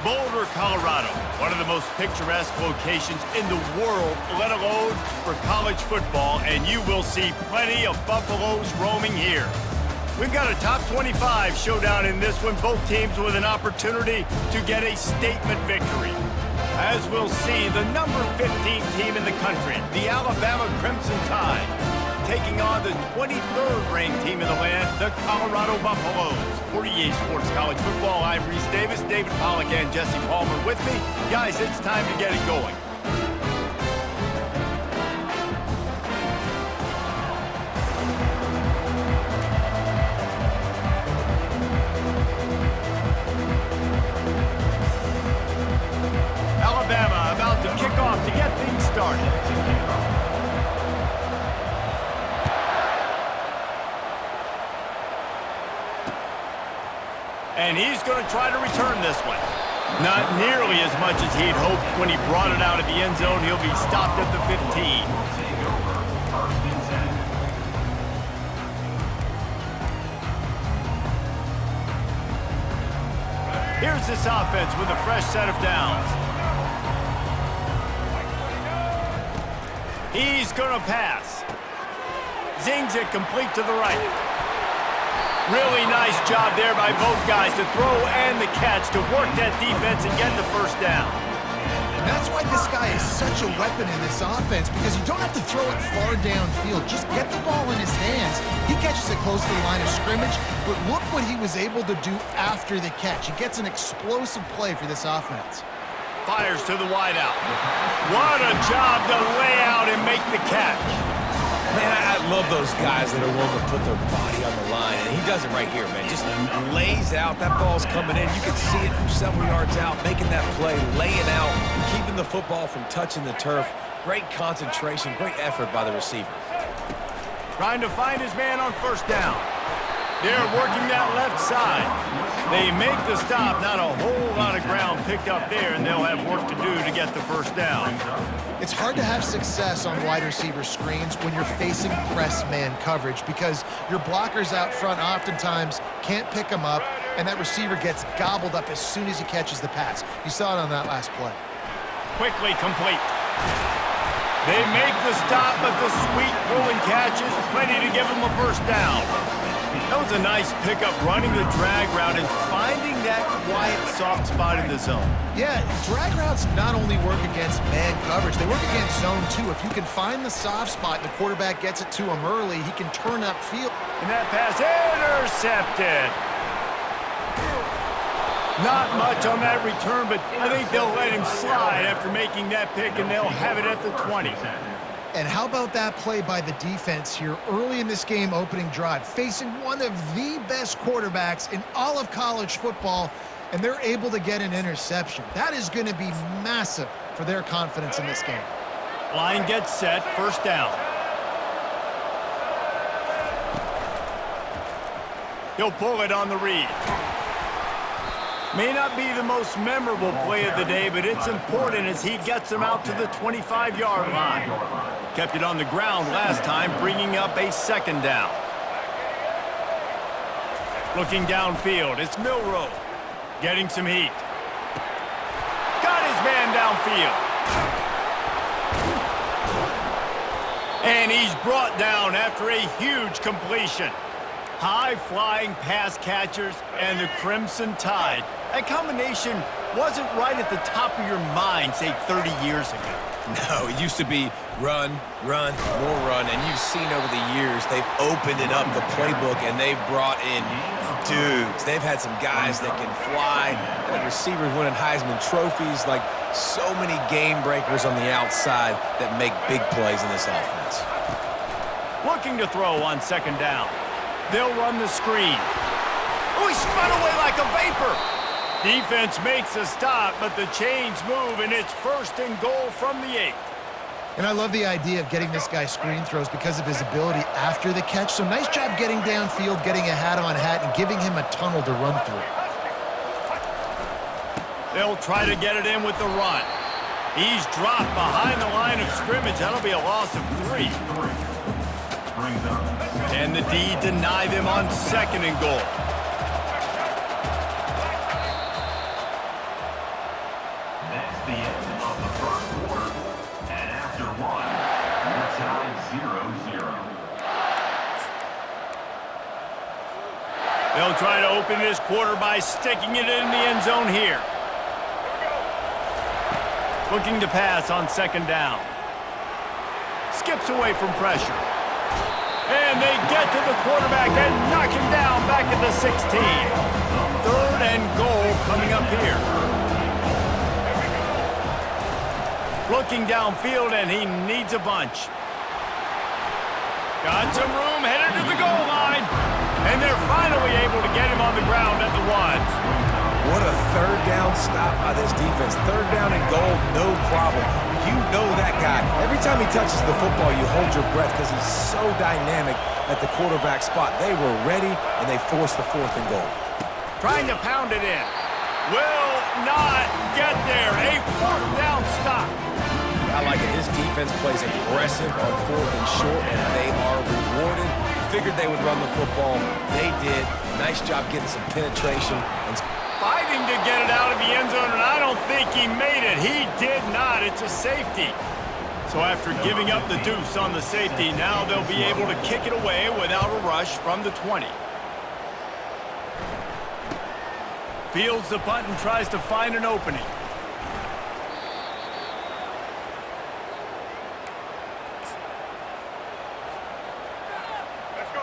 Boulder, Colorado, one of the most picturesque locations in the world, let alone for college football, and you will see plenty of Buffaloes roaming here. We've got a top 25 showdown in this one, both teams with an opportunity to get a statement victory. As we'll see, the number 15 team in the country, the Alabama Crimson Tide, taking on the 23rd ranked team in the land, the Colorado Buffaloes. For EA Sports College Football, I'm Reese Davis, David Pollack, and Jesse Palmer with me. Guys, it's time to get it going. Alabama about to kick off to get things started. And he's going to try to return this one. Not nearly as much as he'd hoped when he brought it out of the end zone. He'll be stopped at the 15. Here's this offense with a fresh set of downs. He's going to pass. Zings it complete to the right. Really nice job there by both guys to throw and the catch to work that defense and get the first down. And that's why this guy is such a weapon in this offense, because you don't have to throw it far downfield. Just get the ball in his hands. He catches it close to the line of scrimmage, but look what he was able to do after the catch. He gets an explosive play for this offense. Fires to the wideout. What a job to lay out and make the catch. Man, I love those guys that are willing to put their body on the line, and he does it right here, man. Just lays out. That ball's coming in. You can see it from several yards out, making that play, laying out, keeping the football from touching the turf. Great concentration, great effort by the receiver. Trying to find his man on first down. They're working that left side. They make the stop. Not a whole lot of ground picked up there, and they'll have work to do to get the first down. It's hard to have success on wide receiver screens when you're facing press man coverage, because your blockers out front oftentimes can't pick them up, and that receiver gets gobbled up as soon as he catches the pass. You saw it on that last play. Quickly complete. They make the stop, but the sweet throwing catch is plenty to give them a first down. That was a nice pickup, running the drag route and finding that quiet, soft spot in the zone. Yeah, drag routes not only work against man coverage, they work against zone too. If you can find the soft spot and the quarterback gets it to him early, he can turn upfield. And that pass intercepted. Not much on that return, but I think they'll let him slide after making that pick, and they'll have it at the 20. And how about that play by the defense here early in this game opening drive, facing one of the best quarterbacks in all of college football, and they're able to get an interception. That is going to be massive for their confidence in this game. Line gets set, first down. He'll pull it on the read. May not be the most memorable play of the day, but it's important as he gets them out to the 25-yard line. Kept it on the ground last time, bringing up a second down. Looking downfield, it's Milroe. Getting some heat. Got his man downfield. And he's brought down after a huge completion. High-flying pass catchers and the Crimson Tide. That combination wasn't right at the top of your mind, say, 30 years ago. No, it used to be run, run, more run, and you've seen over the years they've opened it up, the playbook, and they've brought in dudes. They've had some guys that can fly, and receivers winning Heisman trophies, like so many game breakers on the outside that make big plays in this offense. Looking to throw on second down. They'll run the screen. Oh, he spun away like a vapor. Defense makes a stop, but the chains move, and it's first and goal from the 8. And I love the idea of getting this guy screen throws because of his ability after the catch. So nice job getting downfield, getting a hat-on-hat, and giving him a tunnel to run through. They'll try to get it in with the run. He's dropped behind the line of scrimmage. That'll be a loss of 3. Can the D deny them on second and goal? They'll try to open this quarter by sticking it in the end zone here. Looking to pass on second down. Skips away from pressure. And they get to the quarterback and knock him down back at the 16. Third and goal coming up here. Looking downfield, and he needs a bunch. Got some room, headed to the goal line. And they're finally able to get him on the ground at the 1. What a third down stop by this defense. Third down and goal, no problem. You know that guy. Every time he touches the football, you hold your breath because he's so dynamic at the quarterback spot. They were ready, and they forced the 4th and goal. Trying to pound it in. Will not get there. A 4th down stop. I like it. This defense plays aggressive on 4th and short, and they are rewarded. Figured they would run the football. They did. Nice job getting some penetration. And fighting to get it out of the end zone, and I don't think he made it. He did not. It's a safety. So after giving up the deuce on the safety, now they'll be able to kick it away without a rush from the 20. Fields the punt and tries to find an opening.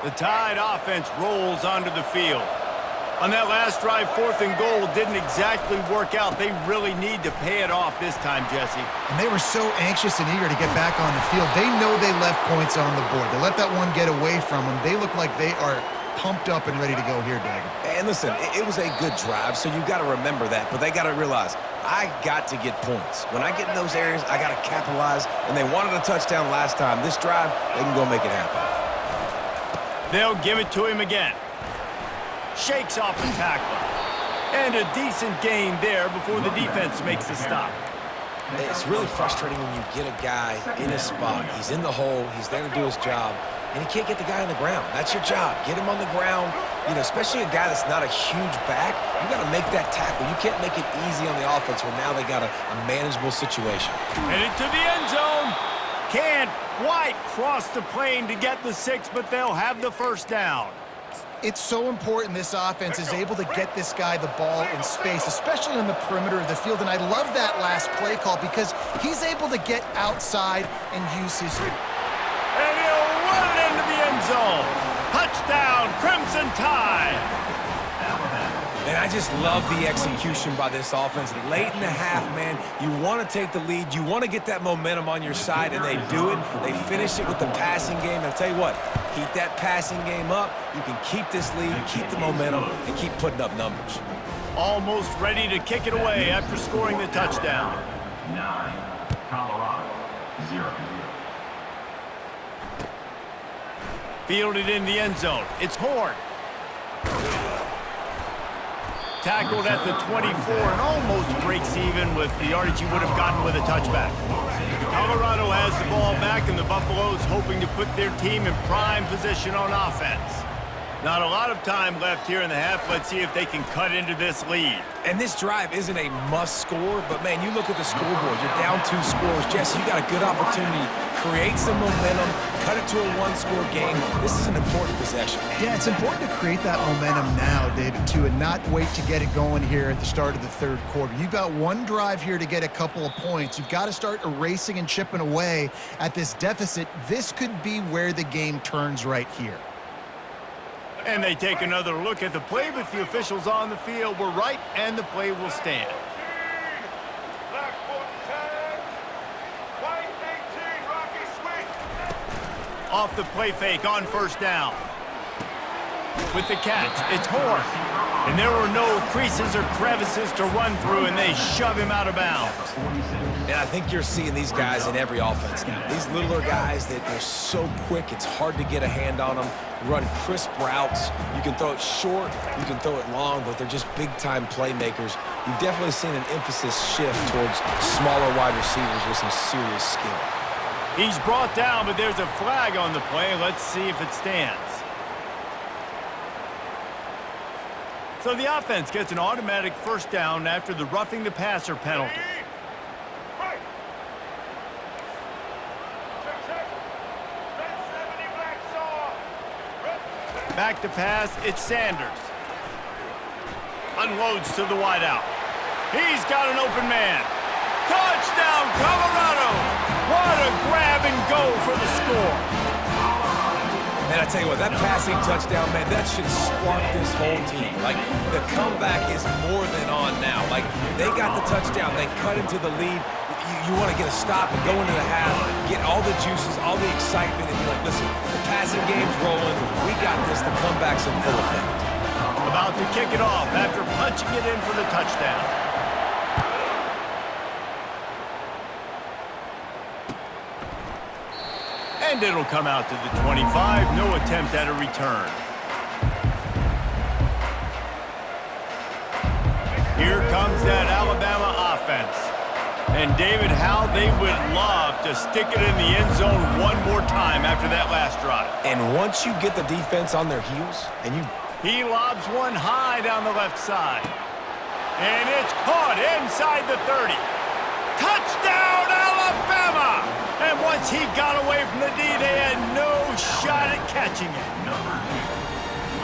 The Tide offense rolls onto the field. On that last drive, 4th and goal didn't exactly work out. They really need to pay it off this time, Jesse. And they were so anxious and eager to get back on the field. They know they left points on the board. They let that one get away from them. They look like they are pumped up and ready to go here, Dag. And listen, it was a good drive, so you got to remember that. But they got to realize, I got to get points. When I get in those areas, I got to capitalize. And they wanted a touchdown last time. This drive, they can go make it happen. They'll give it to him again. Shakes off the tackler. And a decent gain there before the defense makes the stop. It's really frustrating when you get a guy in a spot. He's in the hole. He's there to do his job. And he can't get the guy on the ground. That's your job. Get him on the ground. You know, especially a guy that's not a huge back. You got to make that tackle. You can't make it easy on the offense when now they got a manageable situation. Headed to the end zone. Can't quite cross the plane to get the 6, but they'll have the first down. It's so important this offense is able to get this guy the ball in space, especially on the perimeter of the field. And I love that last play call because he's able to get outside and use his... And he'll run it into the end zone. Touchdown, Crimson Tide. And I just love the execution by this offense. Late in the half, man, you want to take the lead. You want to get that momentum on your side, and they do it. They finish it with the passing game. And I'll tell you what, keep that passing game up. You can keep this lead, keep the momentum, and keep putting up numbers. Almost ready to kick it away after scoring the touchdown. 9, Colorado, 0. Fielded in the end zone. It's Horn. Tackled at the 24 and almost breaks even with the yardage he would have gotten with a touchback. Colorado has the ball back, and the Buffaloes hoping to put their team in prime position on offense. Not a lot of time left here in the half. Let's see if they can cut into this lead. And this drive isn't a must score, but man, you look at the scoreboard. You're down 2 scores. Jesse, you got a good opportunity. Create some momentum. Cut it to a 1-score game. This is an important possession. Yeah, it's important to create that momentum now, David, too, and not wait to get it going here at the start of the third quarter. You've got one drive here to get a couple of points. You've got to start erasing and chipping away at this deficit. This could be where the game turns right here. And they take another look at the play, but the officials on the field were right, and the play will stand. Off the play fake on first down. With the catch, it's Horn. And there were no creases or crevices to run through, and they shove him out of bounds. And I think you're seeing these guys in every offense now. These littler guys that they're so quick, it's hard to get a hand on them. Run crisp routes. You can throw it short, you can throw it long, but they're just big-time playmakers. You've definitely seen an emphasis shift towards smaller wide receivers with some serious skill. He's brought down, but there's a flag on the play. Let's see if it stands. So the offense gets an automatic first down after the roughing the passer penalty. Back to pass, it's Sanders. unloads to the wideout. He's got an open man. Touchdown, Colorado! What a grab and go for the score. Man, I tell you what, that passing touchdown, man, that should spark this whole team. Like, the comeback is more than on now. Like, they got the touchdown. They cut into the lead. You want to get a stop and go into the half, get all the juices, all the excitement, and be like, listen, the passing game's rolling. We got this. The comeback's in full effect. About to kick it off after punching it in for the touchdown. And it'll come out to the 25. No attempt at a return. Here comes that Alabama offense. And David, how they would love to stick it in the end zone one more time after that last drive. And once you get the defense on their heels, and He lobs one high down the left side. And it's caught inside the 30. Touchdown, Alabama! And once he got away from the D, they had no shot at catching it.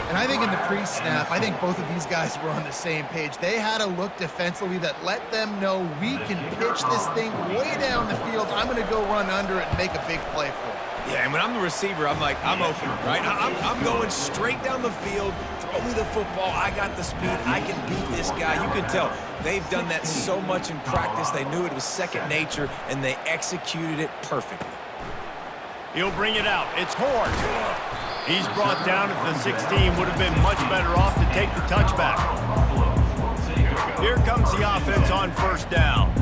And I think in the pre-snap, I think both of these guys were on the same page. They had a look defensively that let them know we can pitch this thing way down the field. I'm going to go run under it and make a big play for it. yeah, and when I'm the receiver, I'm like, I'm open, right? I'm going straight down the field. Throw me the football. I got the speed. I can beat this guy. You can tell they've done that so much in practice. They knew it was second nature, and they executed it perfectly. He'll bring it out. It's Horn. He's brought down at the 16. Would have been much better off to take the touchback. Here comes the offense on first down.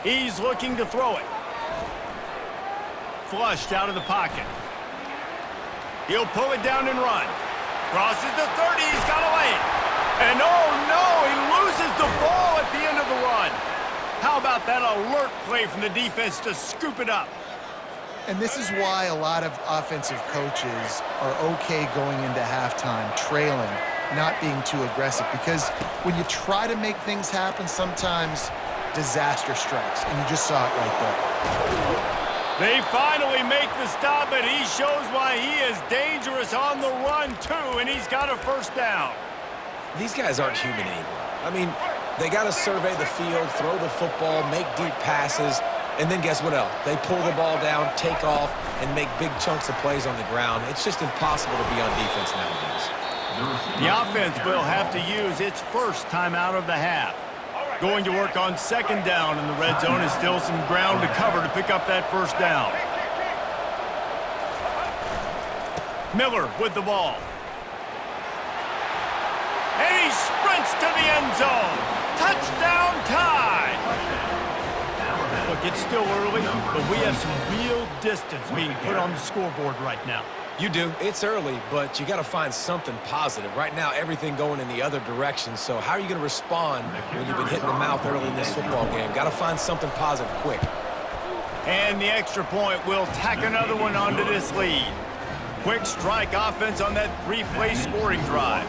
He's looking to throw it. Flushed out of the pocket. He'll pull it down and run. Crosses the 30. He's got away. And oh no, he loses the ball at the end of the run. How about that alert play from the defense to scoop it up? And this is why a lot of offensive coaches are okay going into halftime, trailing, not being too aggressive. Because when you try to make things happen, sometimes disaster strikes. And you just saw it right there. They finally make the stop, and he shows why he is dangerous on the run, too, and he's got a first down. These guys aren't human anymore. I mean, they got to survey the field, throw the football, make deep passes, and then guess what else? They pull the ball down, take off, and make big chunks of plays on the ground. It's just impossible to be on defense nowadays. The offense will have to use its first timeout of the half. Going to work on second down in the red zone is still some ground to cover to pick up that first down. Miller with the ball. And he sprints to the end zone. Touchdown tie. Look, it's still early, but we have some real distance being put on the scoreboard right now. You do. It's early, but you got to find something positive. Right now, everything going in the other direction. So how are you going to respond when you've been hit in the mouth early in this football game? Got to find something positive quick. And the extra point will tack another one onto this lead. Quick strike offense on that three-play scoring drive.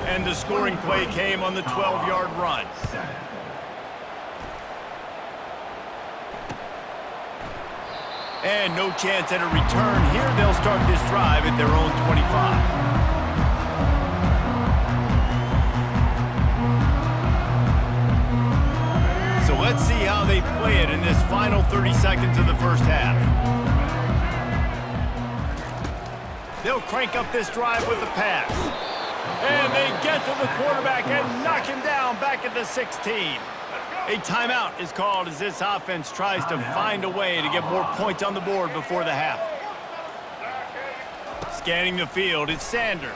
And the scoring play came on the 12-yard run. And no chance at a return here. They'll start this drive at their own 25. So let's see how they play it in this final 30 seconds of the first half. They'll crank up this drive with the pass. And they get to the quarterback and knock him down back at the 16. A timeout is called as this offense tries to find a way to get more points on the board before the half. Scanning the field, it's Sanders.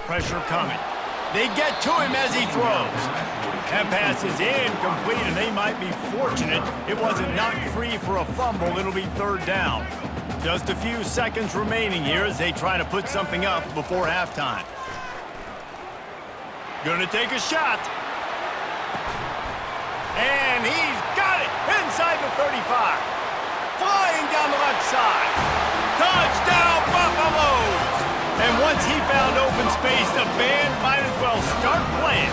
Pressure coming. They get to him as he throws. That pass is incomplete, and they might be fortunate it wasn't knocked free for a fumble. It'll be third down. Just a few seconds remaining here as they try to put something up before halftime. Gonna take a shot. And he's got it inside the 35. Flying down the left side. Touchdown, Buffaloes! And once he found open space, the band might as well start playing.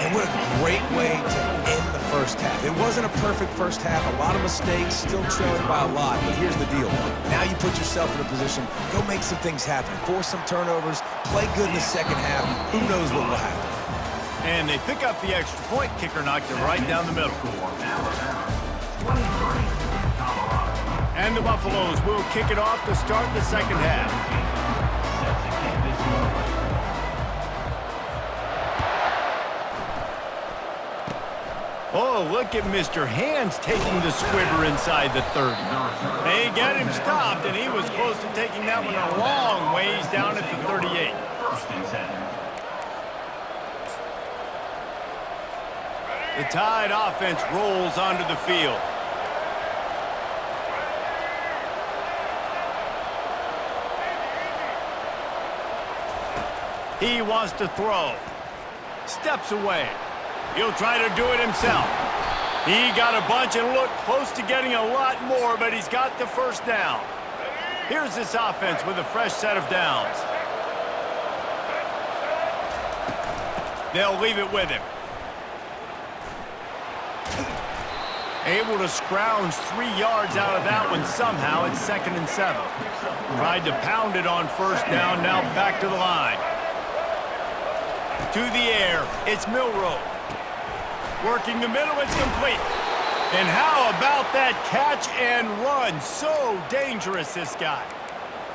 And what a great way to end the first half. It wasn't a perfect first half, a lot of mistakes, still trailing by a lot, but here's the deal. Now you put yourself in a position, go make some things happen, force some turnovers, play good in the second half. Who knows what will happen? And they pick up the extra point. Kicker knocked it right down the middle. And the Buffaloes will kick it off to start the second half. Oh, look at Mr. Hands taking the squibber inside the 30. They get him stopped, and he was close to taking that one a long ways down at the 38. The Tide offense rolls onto the field. He wants to throw. Steps away. He'll try to do it himself. He got a bunch and looked close to getting a lot more, but he's got the first down. Here's this offense with a fresh set of downs. They'll leave it with him. Able to scrounge 3 yards out of that one somehow. It's 2nd and 7. Tried to pound it on first down, now back to the line. To the air, it's Milroe. Working the middle, it's complete. And how about that catch and run? So dangerous, this guy.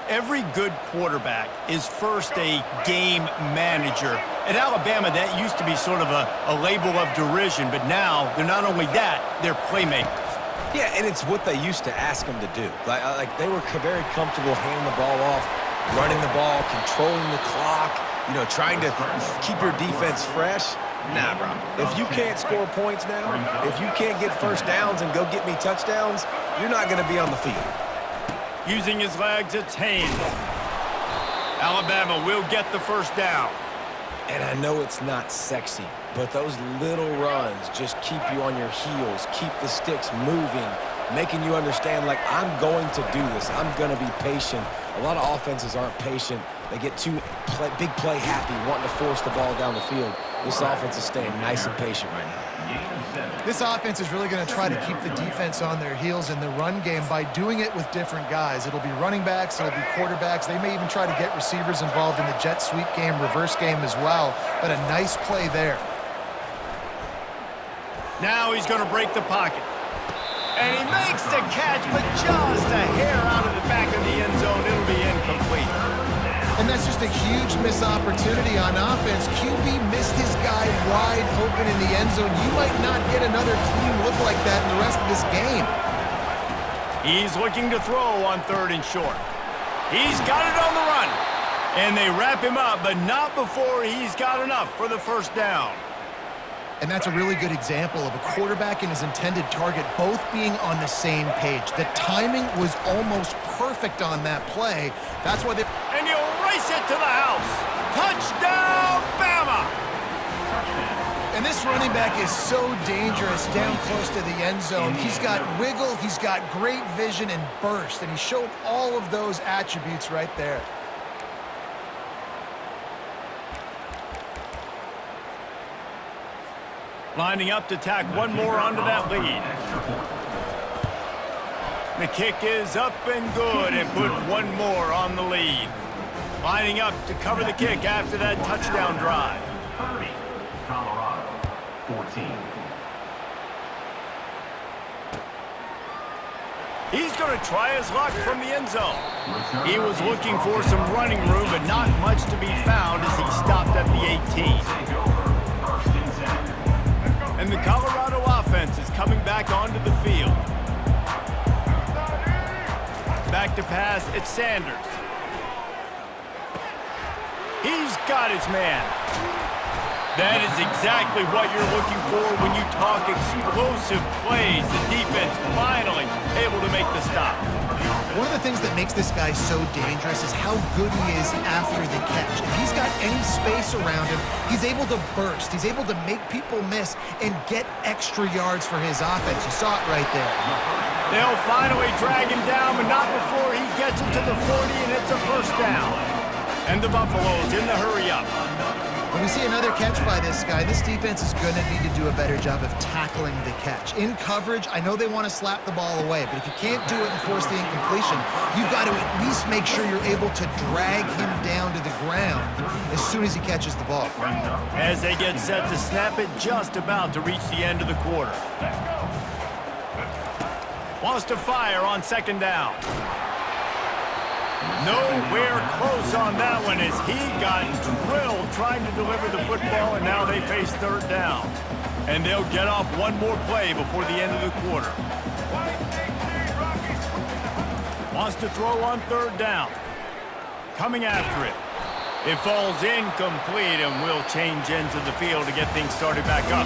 Every good quarterback is first a game manager. At Alabama, that used to be sort of a label of derision, but now they're not only that, they're playmakers. Yeah, and it's what they used to ask them to do. Like they were very comfortable handing the ball off, running the ball, controlling the clock, trying to keep your defense fresh. Nah, bro. If you can't score points now, if you can't get first downs and go get me touchdowns, you're not going to be on the field. Using his legs, it's Haynes. Alabama will get the first down. And I know it's not sexy, but those little runs just keep you on your heels, keep the sticks moving, making you understand, like, I'm going to do this. I'm going to be patient. A lot of offenses aren't patient. They get too big play happy, wanting to force the ball down the field. This offense is staying nice and patient right now. This offense is really going to try to keep the defense on their heels in the run game by doing it with different guys. It'll be running backs, it'll be quarterbacks. They may even try to get receivers involved in the jet sweep game, reverse game as well. But a nice play there. Now he's going to break the pocket. And he makes the catch, but just a hair out of the back of the end zone. It'll be incomplete. And that's just a huge missed opportunity on offense. QB missed his guy wide open in the end zone. You might not get another clean look like that in the rest of this game. He's looking to throw on 3rd and short. He's got it on the run. And they wrap him up, but not before he's got enough for the first down. And that's a really good example of a quarterback and his intended target both being on the same page. The timing was almost perfect on that play. That's why they... And he'll race it to the house. Touchdown, Bama! And this running back is so dangerous down close to the end zone. He's got wiggle, he's got great vision and burst, and he showed all of those attributes right there. Lining up to tack one more onto that lead. The kick is up and good and put one more on the lead. Lining up to cover the kick after that touchdown drive. 30, Colorado, 14. He's going to try his luck from the end zone. He was looking for some running room, but not much to be found as he stopped at the 18. And the Colorado offense is coming back onto the field. Back to pass, it's Sanders. He's got his man. That is exactly what you're looking for when you talk explosive plays. The defense finally able to make the stop. One of the things that makes this guy so dangerous is how good he is after the catch. If he's got any space around him, he's able to burst. He's able to make people miss and get extra yards for his offense. You saw it right there. They'll finally drag him down, but not before he gets it to the 40, and it's a first down. And the Buffaloes in the hurry up. When we see another catch by this guy, this defense is going to need to do a better job of tackling the catch. In coverage, I know they want to slap the ball away, but if you can't do it and force the incompletion, you've got to at least make sure you're able to drag him down to the ground as soon as he catches the ball. As they get set to snap it, just about to reach the end of the quarter. Wants to fire on second down. Nowhere close on that one as he got drilled trying to deliver the football, and now they face third down. And they'll get off one more play before the end of the quarter. Wants to throw on third down. Coming after it. It falls incomplete, and will change ends of the field to get things started back up.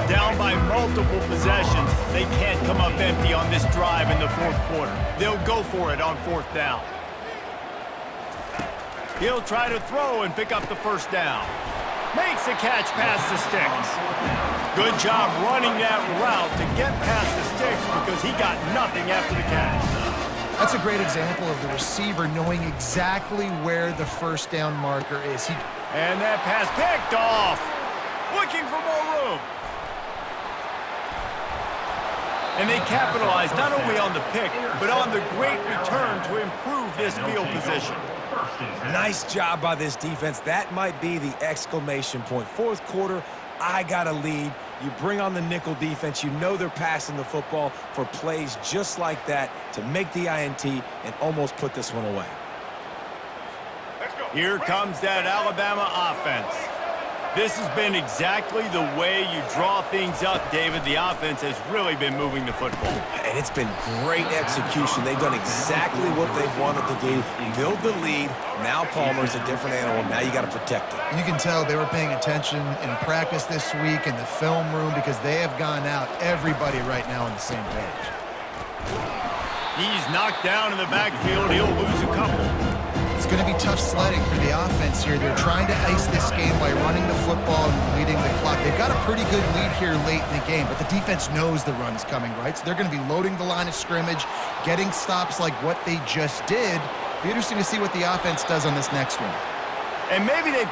Down by multiple possessions, they can't come up empty on this drive in the fourth quarter. They'll go for it on fourth down. He'll try to throw and pick up the first down. Makes the catch past the sticks. Good job running that route to get past the sticks because he got nothing after the catch. That's a great example of the receiver knowing exactly where the first down marker is. And that pass picked off. Looking for more room. And they capitalize not only on the pick, but on the great return to improve this field position. Nice job by this defense. That might be the exclamation point. Fourth quarter, I got a lead. You bring on the nickel defense. You know they're passing the football for plays just like that to make the INT and almost put this one away. Here comes that Alabama offense. This has been exactly the way you draw things up, David. The offense has really been moving the football. And it's been great execution. They've done exactly what they've wanted to do. Build the lead. Now Palmer's a different animal. Now you got to protect it. You can tell they were paying attention in practice this week in the film room because they have gone out, everybody right now on the same page. He's knocked down in the backfield. He'll lose a couple. It's going to be tough sledding for the offense here. They're trying to ice this game by running the football and leading the clock. They've got a pretty good lead here late in the game, but the defense knows the run's coming, right? So they're going to be loading the line of scrimmage, getting stops like what they just did. Be interesting to see what the offense does on this next one. And maybe they